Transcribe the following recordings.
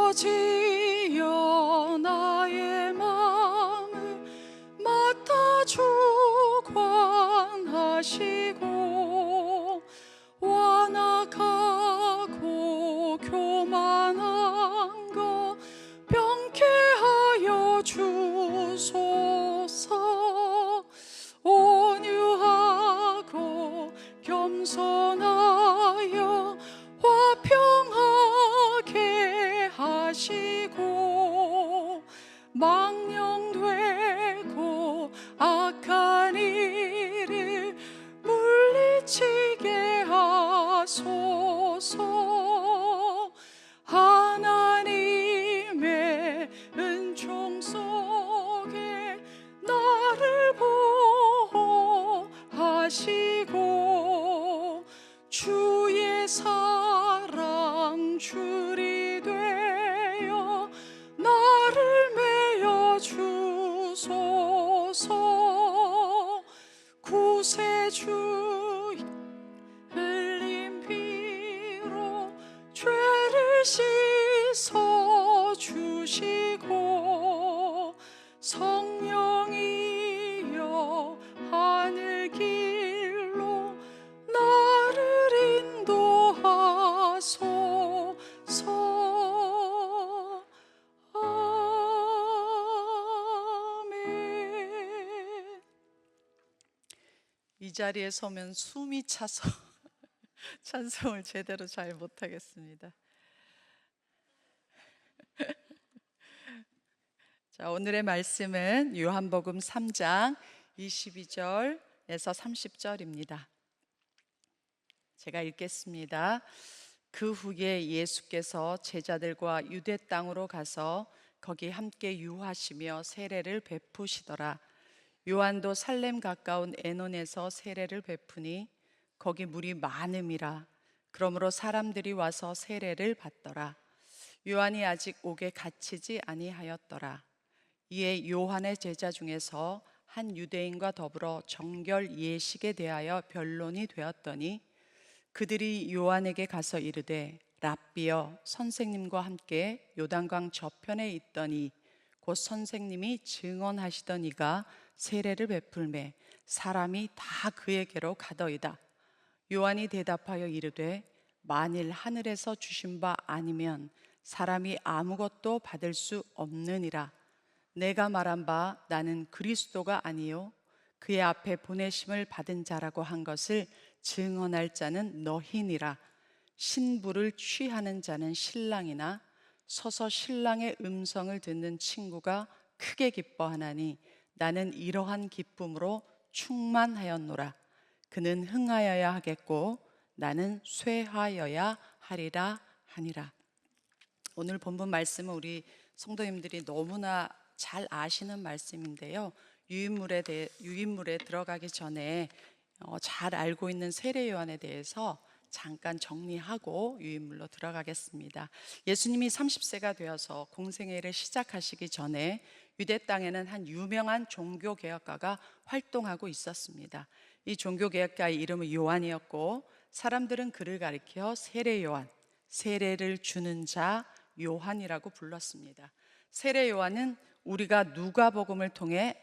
아버지여 나의 마음을 맡아 주관하시고 완악하고 교만한 것 명쾌하여 주소서. 온유하고 겸손하여 화평하게 하시고 망령되고 악한 일을 물리치게 하소서. 하나님의 은총 속에 나를 보호하시고 주의 사랑 줄이 되어 나를 메어 주소서. 구세주 흘린 피로 죄를 씻어 주시고 성령이여 하늘 길로 나를 인도하소서. 아멘. 이 자리에 서면 숨이 차서 찬송을 제대로 잘 못하겠습니다. 자, 오늘의 말씀은 요한복음 3장 22절에서 30절입니다. 제가 읽겠습니다. 그 후에 예수께서 제자들과 유대 땅으로 가서 거기 함께 유하시며 세례를 베푸시더라. 요한도 살렘 가까운 에논에서 세례를 베푸니 거기 물이 많음이라. 그러므로 사람들이 와서 세례를 받더라. 요한이 아직 옥에 갇히지 아니하였더라. 이에 요한의 제자 중에서 한 유대인과 더불어 정결 예식에 대하여 변론이 되었더니 그들이 요한에게 가서 이르되 랍비여 선생님과 함께 요단강 저편에 있더니 곧 선생님이 증언하시던 이가 세례를 베풀매 사람이 다 그에게로 가더이다. 요한이 대답하여 이르되 만일 하늘에서 주신 바 아니면 사람이 아무것도 받을 수 없느니라. 내가 말한 바 나는 그리스도가 아니요 그의 앞에 보내심을 받은 자라고 한 것을 증언할 자는 너희니라. 신부를 취하는 자는 신랑이나 서서 신랑의 음성을 듣는 친구가 크게 기뻐하나니 나는 이러한 기쁨으로 충만하였노라. 그는 흥하여야 하겠고 나는 쇠하여야 하리라 하니라. 오늘 본문 말씀은 우리 성도님들이 너무나 잘 아시는 말씀인데요. 유인물에 들어가기 전에 잘 알고 있는 세례 요한에 대해서 잠깐 정리하고 유인물로 들어가겠습니다. 예수님이 30세가 되어서 공생애를 시작하시기 전에 유대 땅에는 한 유명한 종교개혁가가 활동하고 있었습니다. 이 종교개혁가의 이름은 요한이었고 사람들은 그를 가리켜 세례 요한, 세례를 주는 자 요한이라고 불렀습니다. 세례 요한은 우리가 누가복음을 통해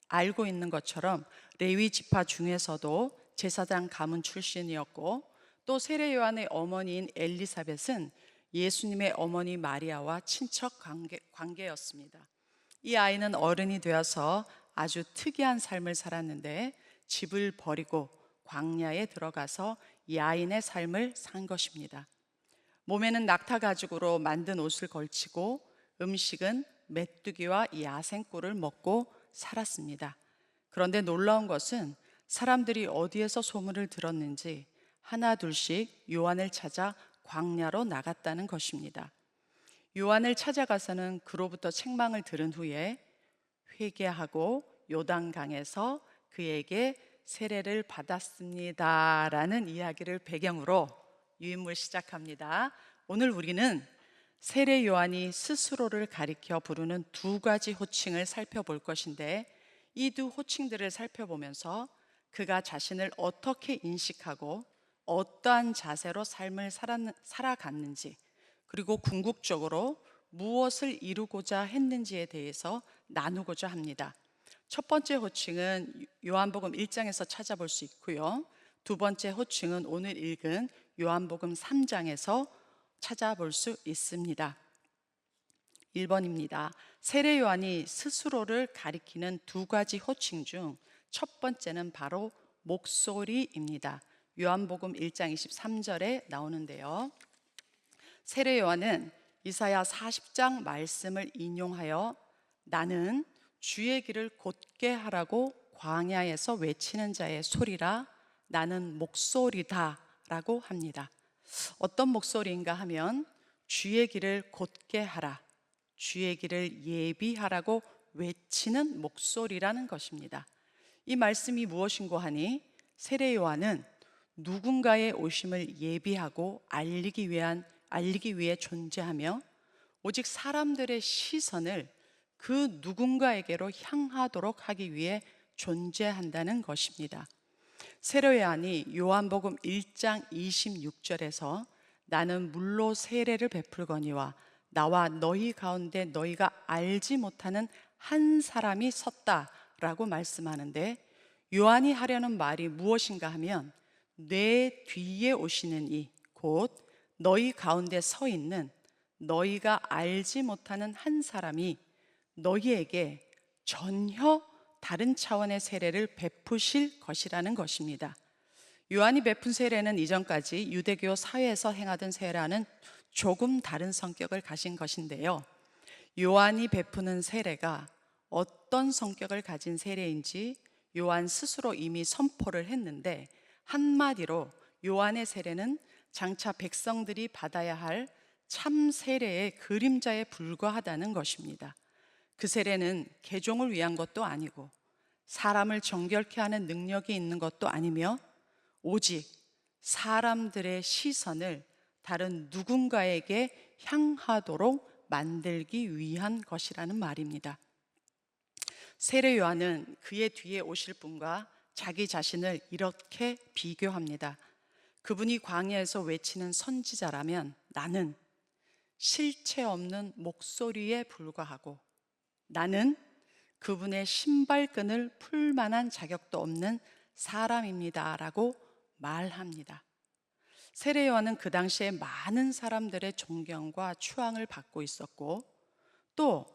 알고 있는 것처럼 레위 지파 중에서도 제사장 가문 출신이었고 또 세례 요한의 어머니인 엘리사벳은 예수님의 어머니 마리아와 친척 관계였습니다. 이 아이는 어른이 되어서 아주 특이한 삶을 살았는데 집을 버리고 광야에 들어가서 야인의 삶을 산 것입니다. 몸에는 낙타 가죽으로 만든 옷을 걸치고 음식은 메뚜기와 야생꿀을 먹고 살았습니다. 그런데 놀라운 것은 사람들이 어디에서 소문을 들었는지 하나둘씩 요한을 찾아 광야로 나갔다는 것입니다. 요한을 찾아가서는 그로부터 책망을 들은 후에 회개하고 요단강에서 그에게 세례를 받았습니다 라는 이야기를 배경으로 유인물 시작합니다. 오늘 우리는 세례 요한이 스스로를 가리켜 부르는 두 가지 호칭을 살펴볼 것인데 이 두 호칭들을 살펴보면서 그가 자신을 어떻게 인식하고 어떠한 자세로 삶을 살아갔는지, 그리고 궁극적으로 무엇을 이루고자 했는지에 대해서 나누고자 합니다. 첫 번째 호칭은 요한복음 1장에서 찾아볼 수 있고요. 두 번째 호칭은 오늘 읽은 요한복음 3장에서 찾아볼 수 있습니다. 1번입니다. 세례 요한이 스스로를 가리키는 두 가지 호칭 중 첫 번째는 바로 목소리입니다. 요한복음 1장 23절에 나오는데요. 세례 요한은 이사야 40장 말씀을 인용하여 나는 주의 길을 곧게 하라고 광야에서 외치는 자의 소리라, 나는 목소리다 라고 합니다. 어떤 목소리인가 하면 주의 길을 곧게 하라, 주의 길을 예비하라고 외치는 목소리라는 것입니다. 이 말씀이 무엇인고 하니 세례 요한은 누군가의 오심을 예비하고 알리기 위해 존재하며 오직 사람들의 시선을 그 누군가에게로 향하도록 하기 위해 존재한다는 것입니다. 세례 요한이 요한복음 1장 26절에서 나는 물로 세례를 베풀거니와 나와 너희 가운데 너희가 알지 못하는 한 사람이 섰다라고 말씀하는데, 요한이 하려는 말이 무엇인가 하면 내 뒤에 오시는 이, 곧 너희 가운데 서 있는 너희가 알지 못하는 한 사람이 너희에게 전혀 다른 차원의 세례를 베푸실 것이라는 것입니다. 요한이 베푼 세례는 이전까지 유대교 사회에서 행하던 세례와는 조금 다른 성격을 가진 것인데요. 요한이 베푸는 세례가 어떤 성격을 가진 세례인지 요한 스스로 이미 선포를 했는데, 한마디로 요한의 세례는 장차 백성들이 받아야 할 참 세례의 그림자에 불과하다는 것입니다. 그 세례는 개종을 위한 것도 아니고 사람을 정결케 하는 능력이 있는 것도 아니며 오직 사람들의 시선을 다른 누군가에게 향하도록 만들기 위한 것이라는 말입니다. 세례 요한은 그의 뒤에 오실 분과 자기 자신을 이렇게 비교합니다. 그분이 광야에서 외치는 선지자라면 나는 실체 없는 목소리에 불과하고, 나는 그분의 신발끈을 풀 만한 자격도 없는 사람입니다 라고 말합니다. 세례 요한은 그 당시에 많은 사람들의 존경과 추앙을 받고 있었고, 또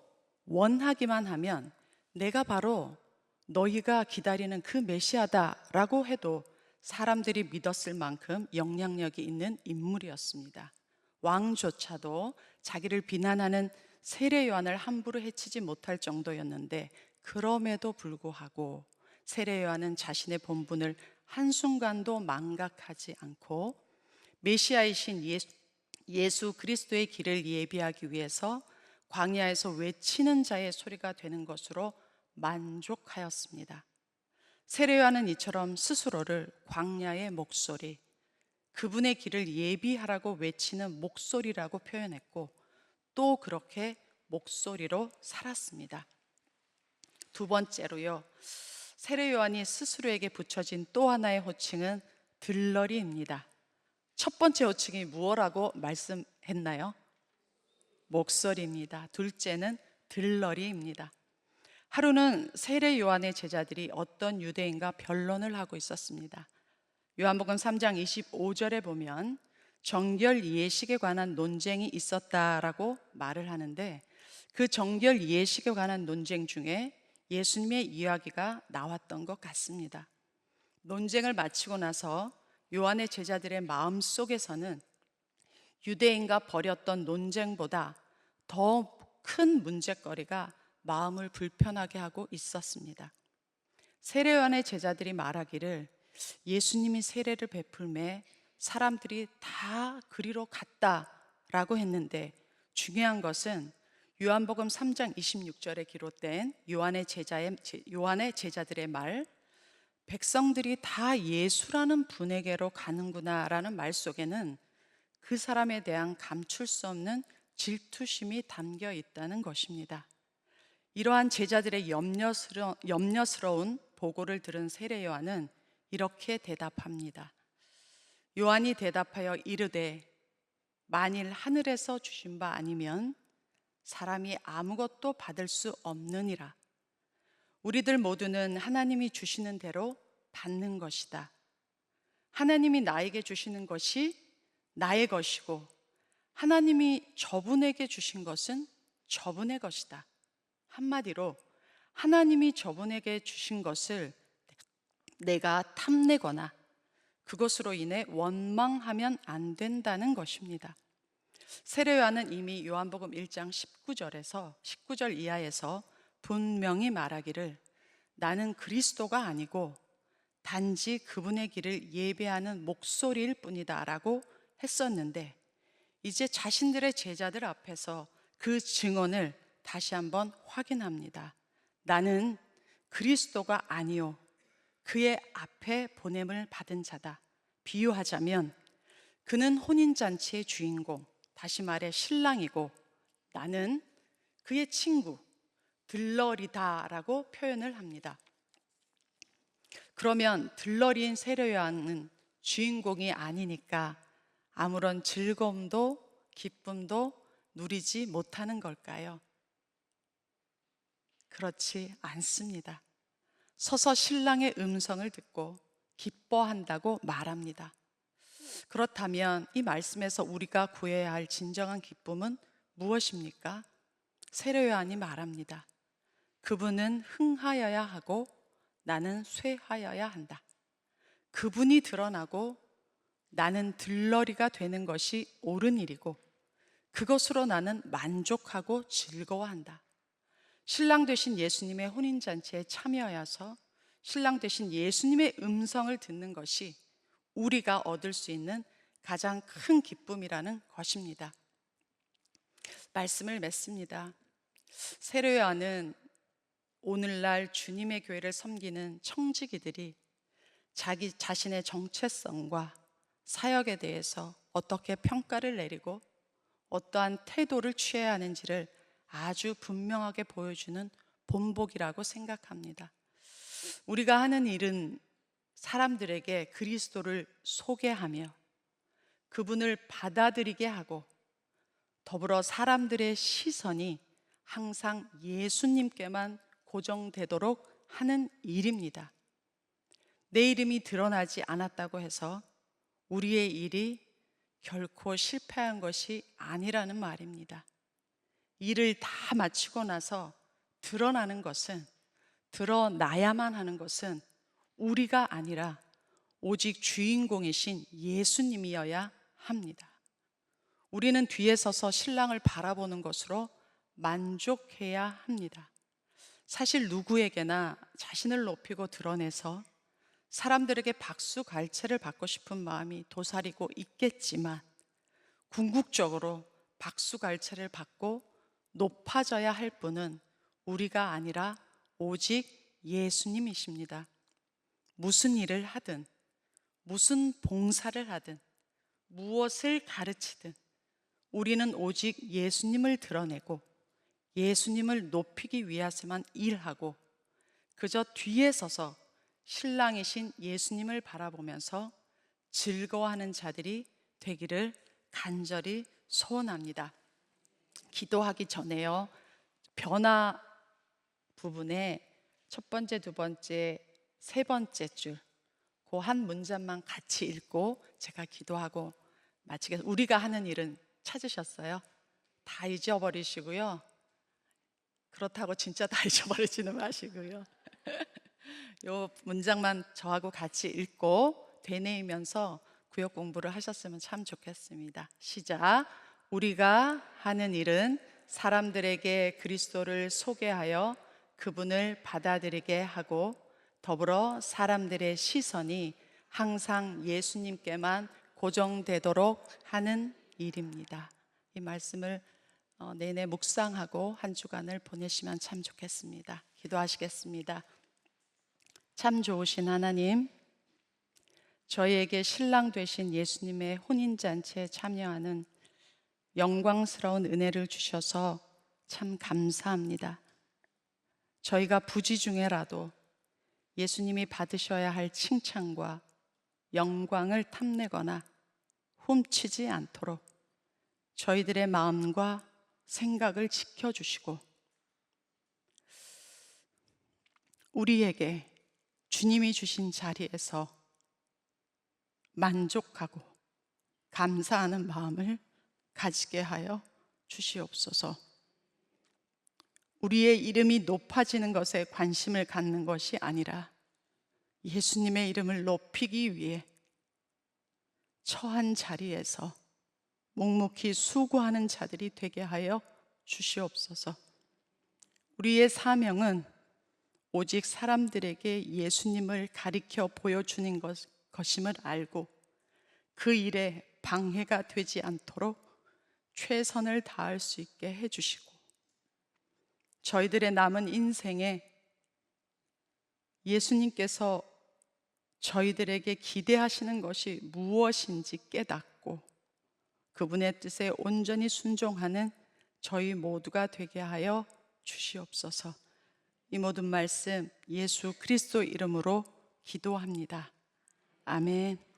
원하기만 하면 내가 바로 너희가 기다리는 그 메시아다라고 해도 사람들이 믿었을 만큼 영향력이 있는 인물이었습니다. 왕조차도 자기를 비난하는 세례 요한을 함부로 해치지 못할 정도였는데, 그럼에도 불구하고 세례 요한은 자신의 본분을 한순간도 망각하지 않고 메시아이신 예수 그리스도의 길을 예비하기 위해서 광야에서 외치는 자의 소리가 되는 것으로 만족하였습니다. 세례 요한은 이처럼 스스로를 광야의 목소리, 그분의 길을 예비하라고 외치는 목소리라고 표현했고, 또 그렇게 목소리로 살았습니다. 두 번째로요, 세례 요한이 스스로에게 붙여진 또 하나의 호칭은 들러리입니다. 첫 번째 호칭이 무엇라고 말씀했나요? 목소리입니다. 둘째는 들러리입니다. 하루는 세례 요한의 제자들이 어떤 유대인과 변론을 하고 있었습니다. 요한복음 3장 25절에 보면 정결 예식에 관한 논쟁이 있었다라고 말을 하는데, 그 정결 예식에 관한 논쟁 중에 예수님의 이야기가 나왔던 것 같습니다. 논쟁을 마치고 나서 요한의 제자들의 마음 속에서는 유대인과 벌였던 논쟁보다 더 큰 문제거리가 마음을 불편하게 하고 있었습니다. 세례 요한의 제자들이 말하기를 예수님이 세례를 베풀매 사람들이 다 그리로 갔다라고 했는데, 중요한 것은 요한복음 3장 26절에 기록된 요한의 제자들의 말, 백성들이 다 예수라는 분에게로 가는구나라는 말 속에는 그 사람에 대한 감출 수 없는 질투심이 담겨 있다는 것입니다. 이러한 제자들의 염려스러운 보고를 들은 세례 요한은 이렇게 대답합니다. 요한이 대답하여 이르되 만일 하늘에서 주신 바 아니면 사람이 아무것도 받을 수 없느니라. 우리들 모두는 하나님이 주시는 대로 받는 것이다. 하나님이 나에게 주시는 것이 나의 것이고, 하나님이 저분에게 주신 것은 저분의 것이다. 한마디로 하나님이 저분에게 주신 것을 내가 탐내거나 그것으로 인해 원망하면 안 된다는 것입니다. 세례요한은 이미 요한복음 1장 19절 이하에서 분명히 말하기를 나는 그리스도가 아니고 단지 그분의 길을 예배하는 목소리일 뿐이다 라고 했었는데, 이제 자신들의 제자들 앞에서 그 증언을 다시 한번 확인합니다. 나는 그리스도가 아니요 그의 앞에 보냄을 받은 자다. 비유하자면 그는 혼인잔치의 주인공, 다시 말해 신랑이고 나는 그의 친구, 들러리다 라고 표현을 합니다. 그러면 들러리인 세례요한은 주인공이 아니니까 아무런 즐거움도 기쁨도 누리지 못하는 걸까요? 그렇지 않습니다. 서서 신랑의 음성을 듣고 기뻐한다고 말합니다. 그렇다면 이 말씀에서 우리가 구해야 할 진정한 기쁨은 무엇입니까? 세례요한이 말합니다. 그분은 흥하여야 하고 나는 쇠하여야 한다. 그분이 드러나고 나는 들러리가 되는 것이 옳은 일이고, 그것으로 나는 만족하고 즐거워한다. 신랑 되신 예수님의 혼인잔치에 참여하여서 신랑 되신 예수님의 음성을 듣는 것이 우리가 얻을 수 있는 가장 큰 기쁨이라는 것입니다. 말씀을 맺습니다. 세례요한은 오늘날 주님의 교회를 섬기는 청지기들이 자기 자신의 정체성과 사역에 대해서 어떻게 평가를 내리고 어떠한 태도를 취해야 하는지를 아주 분명하게 보여주는 본보기라고 생각합니다. 우리가 하는 일은 사람들에게 그리스도를 소개하며 그분을 받아들이게 하고, 더불어 사람들의 시선이 항상 예수님께만 고정되도록 하는 일입니다. 내 이름이 드러나지 않았다고 해서 우리의 일이 결코 실패한 것이 아니라는 말입니다. 일을 다 마치고 나서 드러나는 것은, 드러나야만 하는 것은 우리가 아니라 오직 주인공이신 예수님이어야 합니다. 우리는 뒤에 서서 신랑을 바라보는 것으로 만족해야 합니다. 사실 누구에게나 자신을 높이고 드러내서 사람들에게 박수 갈채를 받고 싶은 마음이 도사리고 있겠지만, 궁극적으로 박수 갈채를 받고 높아져야 할 분은 우리가 아니라 오직 예수님이십니다. 무슨 일을 하든, 무슨 봉사를 하든, 무엇을 가르치든 우리는 오직 예수님을 드러내고 예수님을 높이기 위해서만 일하고, 그저 뒤에 서서 신랑이신 예수님을 바라보면서 즐거워하는 자들이 되기를 간절히 소원합니다. 기도하기 전에요, 변화 부분에 첫 번째, 두 번째, 세 번째 줄, 그 한 문장만 같이 읽고 제가 기도하고 마치겠습니다. 우리가 하는 일은 찾으셨어요? 다 잊어버리시고요. 그렇다고 진짜 다 잊어버리지는 마시고요. 요 문장만 저하고 같이 읽고 되뇌이면서 구역 공부를 하셨으면 참 좋겠습니다. 시작. 우리가 하는 일은 사람들에게 그리스도를 소개하여 그분을 받아들이게 하고, 더불어 사람들의 시선이 항상 예수님께만 고정되도록 하는 일입니다. 이 말씀을 내내 묵상하고 한 주간을 보내시면 참 좋겠습니다. 기도하시겠습니다. 참 좋으신 하나님, 저희에게 신랑 되신 예수님의 혼인잔치에 참여하는 영광스러운 은혜를 주셔서 참 감사합니다. 저희가 부지 중에라도 예수님이 받으셔야 할 칭찬과 영광을 탐내거나 훔치지 않도록 저희들의 마음과 생각을 지켜주시고 우리에게 주님이 주신 자리에서 만족하고 감사하는 마음을 가지게 하여 주시옵소서. 우리의 이름이 높아지는 것에 관심을 갖는 것이 아니라 예수님의 이름을 높이기 위해 처한 자리에서 묵묵히 수고하는 자들이 되게 하여 주시옵소서. 우리의 사명은 오직 사람들에게 예수님을 가리켜 보여주는 것임을 알고 그 일에 방해가 되지 않도록 최선을 다할 수 있게 해주시고 저희들의 남은 인생에 예수님께서 저희들에게 기대하시는 것이 무엇인지 깨닫고 그분의 뜻에 온전히 순종하는 저희 모두가 되게 하여 주시옵소서. 이 모든 말씀 예수 그리스도 이름으로 기도합니다. 아멘.